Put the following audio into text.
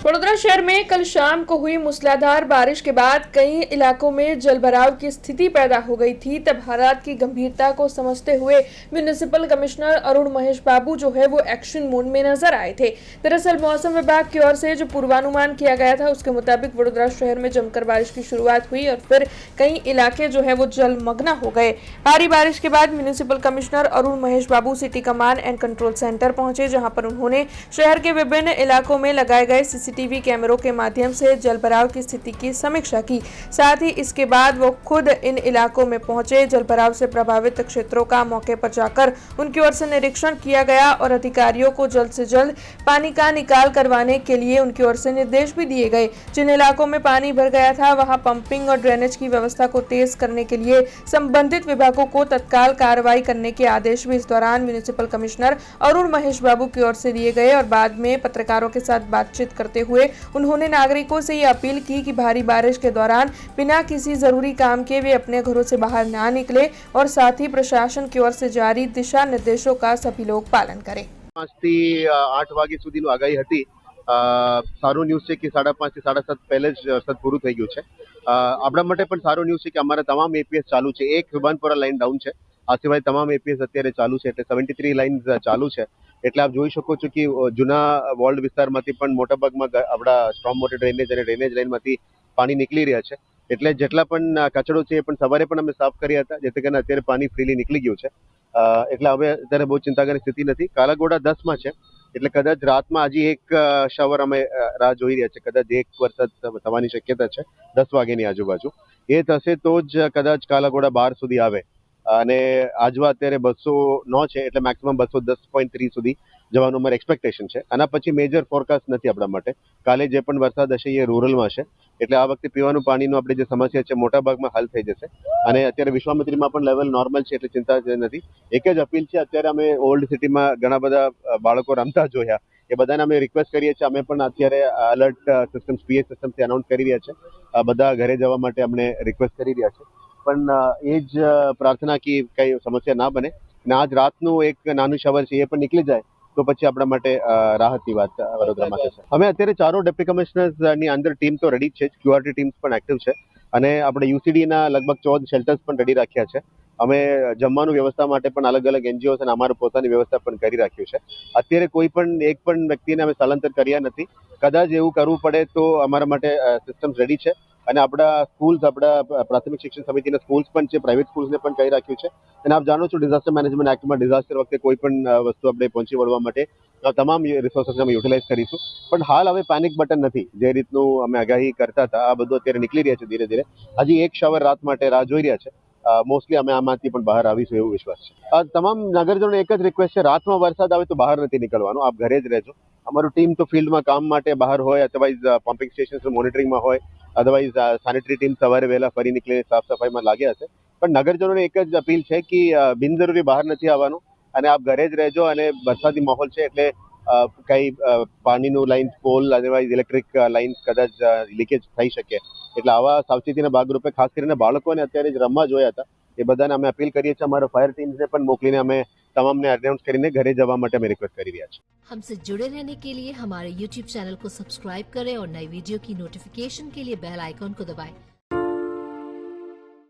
वडोदरा शहर में कल शाम को हुई मूसलाधार बारिश के बाद कई इलाकों में जलभराव की स्थिति पैदा हो गई थी। तब हालात की गंभीरता को समझते हुए म्युनिसिपल कमिश्नर अरुण महेश बाबू जो है वो एक्शन मोड में नजर आए थे। दरअसल मौसम विभाग की ओर से जो पूर्वानुमान किया गया था उसके मुताबिक वडोदरा शहर में जमकर बारिश की शुरुआत हुई और फिर कई इलाके जो है वो जलमग्न हो गए। भारी बारिश के बाद municipal commissioner Arun Mahesh Babu city command and control centre पहुंचे, जहां पर उन्होंने शहर के विभिन्न इलाकों में लगाए गए सीसीटीवी कैमरों के माध्यम से जलभराव की स्थिति की समीक्षा की। साथ ही इसके बाद वो खुद इन इलाकों में पहुंचे। जलभराव से प्रभावित क्षेत्रों का मौके पर जाकर उनकी ओर से निरीक्षण किया गया और अधिकारियों को जल्द से जल्द पानी का निकाल करवाने के लिए उनकी ओर से निर्देश भी दिए गए। जिन इलाकों में पानी भर गया था वहां पंपिंग और ड्रेनेज की व्यवस्था को तेज करने के लिए संबंधित विभागों को तत्काल कार्रवाई करने के आदेश भी इस दौरान म्युनिसिपल कमिश्नर अरुण महेश बाबू की ओर से दिए गए और बाद में पत्रकारों के साथ बातचीत करते हुए उन्होंने नागरिकों से ये अपील की कि भारी बारिश के दौरान बिना किसी जरूरी काम के वे अपने घरों से बाहर ना निकले और साथ ही प्रशासन की ओर से जारी दिशा निर्देशों का सभी लोग पालन करें। 5 થી 8 વાગ્યા સુધીનું આગાહી હતી। સારું ન્યૂઝ છે કે 5:30 થી 7:30 પહેલે જ વરસાદ પૂરું થઈ ગયું છે। આપણા માટે પણ સારું ન્યૂઝ છે કે અમારા તમામ એપીએસ ચાલુ છે। એક સુભાનપુરા લાઈન ડાઉન છે, આ સિવાય તમામ એપીએસ અત્યારે ચાલુ છે, એટલે 73 લાઇન્સ ચાલુ છે। એટલે આપ જોઈ શકો છો કે જૂના વોલ્ડ વિસ્તારમાંથી પણ મોટાભાગમાં આપણા સ્ટ્રોમ વોટર ડ્રેનેજ અને ડ્રેનેજ લાઇનમાંથી પાણી નીકળી રહ્યા છે। એટલે જેટલા પણ કચરો છે એ પણ સવારે પણ અમે સાફ કર્યા હતા, જેથી કરીને અત્યારે પાણી ફ્રીલી નીકળી ગયું છે। એટલે હવે અત્યારે બહુ ચિંતા કરવાની સ્થિતિ નથી। કાલાઘોડા 10માં છે, એટલે કદાચ રાતમાં હજી એક શાવર અમે રાહ જોઈ રહ્યા છે। કદાચ એક વરસાદ થવાની શક્યતા છે 10 વાગ્યાની આજુબાજુ। એ થશે તો જ કદાચ કાલાઘોડા 12 સુધી આવે અને આજવા અત્યારે 209 છે, એટલે મેક્સિમમ 210.3 સુધી જવાનું અમારે એક્સપેક્ટેશન છે। આના પછી મેજર ફોરકાસ્ટ નથી આપણા માટે। કાલે જે પણ વરસાદ હશે એ રૂરલમાં હશે, એટલે આ વખતે પીવાનું પાણીનું આપણે જે સમસ્યા છે મોટા ભાગમાં હલ થઈ જશે અને અત્યારે વિશ્વામિત્રીમાં પણ લેવલ નોર્મલ છે, એટલે ચિંતા નથી। એક જ અપીલ છે, અત્યારે અમે ઓલ્ડ સિટીમાં ઘણા બધા બાળકો રમતા જોયા, એ બધાને અમે રિક્વેસ્ટ કરીએ છીએ। અમે પણ અત્યારે અલર્ટ સિસ્ટમ્સ પીએ સિસ્ટમથી અનાઉન્સ કરી રહ્યા છે, બધા ઘરે જવા માટે અમને રિક્વેસ્ટ કરી રહ્યા છે। પણ એ જ પ્રાર્થના કે કઈ સમસ્યા ના બને અને આજ રાતનું એક નાનું શાવર છે એ પણ નીકળી જાય તો પછી આપણા માટે રાહતની વાત વડોદરા માટે છે। અમે અત્યારે ચારો ડેપ્ટી કમિશનર્સની અંદર ટીમ તો રેડી છે, ક્યુઆરટી ટીમ્સ પણ એક્ટિવ છે અને આપણે યુસીડીના લગભગ 14 શેલ્ટર્સ પણ રેડી રાખ્યા છે। અમે જમવાનું વ્યવસ્થા માટે પણ અલગ અલગ એનજીઓસ અને અમારું પોતાની વ્યવસ્થા પણ કરી રાખ્યું છે। અત્યારે કોઈ પણ એક પણ વ્યક્તિને અમે સ્થળાંતર કર્યા નથી। કદાચ એવું કરવું પડે તો અમારા માટે સિસ્ટમ્સ રેડી છે અને આપણા સ્કૂલ્સ, આપણા પ્રાથમિક શિક્ષણ સમિતિના સ્કૂલ્સ પણ છે, પ્રાઇવેટ સ્કૂલ્સને પણ કહી રાખ્યું છે। અને આપ જાણો છો ડિઝાસ્ટર મેનેજમેન્ટ એક્ટમાં ડિઝાસ્ટર વખતે કોઈ પણ વસ્તુ આપણે પહોંચી વળવા માટે તમામ રિસોર્સિસ અમે યુટિલાઇઝ કરીશું। પણ હાલ હવે પેનિક બટન નથી, જે રીતનું અમે આગાહી કરતા હતા આ બધું અત્યારે નીકળી રહ્યા છે ધીરે ધીરે। હજી એક શાવર રાત માટે રાહ જોઈ રહ્યા છે, મોસ્ટલી અમે આમાંથી પણ બહાર આવીશું એવો વિશ્વાસ છે। તમામ નગરજનોને એક જ રિક્વેસ્ટ છે, રાતમાં વરસાદ આવે તો બહાર નથી નીકળવાનું, આપ ઘરે જ રહેજો। અમારું ટીમ તો ફિલ્ડમાં કામ માટે બહાર હોય, અધરવાઇઝ પમ્પિંગ સ્ટેશન મોનિટરિંગમાં હોય, અધરવાઇઝ સેનેટરી ટીમ સવારે વહેલા ફરી નીકળીને સાફ સફાઈમાં લાગ્યા હશે। પણ નગરજનોને એક જ અપીલ છે કે બિનજરૂરી બહાર નથી આવવાનું અને આપ ઘરે જ રહેજો। અને વરસાદી માહોલ છે એટલે કઈ પાણીનું lines, pole, otherwise electric lines કદાચ લીકેજ થઈ શકે, એટલે આવા સાવચેતીના ભાગરૂપે ખાસ કરીને બાળકોને અત્યારે જ રમવા જોયા હતા એ બધાને અમે અપીલ કરીએ છીએ। અમારા ફાયર ટીમ્સને પણ મોકલીને અમે તમામને અનાઉન્સ કરીને ઘરે જવા માટે અમે રિક્વેસ્ટ કરી રહ્યા છીએ। हमसे जुड़े रहने के लिए हमारे YouTube चैनल को सब्सक्राइब करें और नई वीडियो की नोटिफिकेशन के लिए बेल आइकॉन को दबाएं।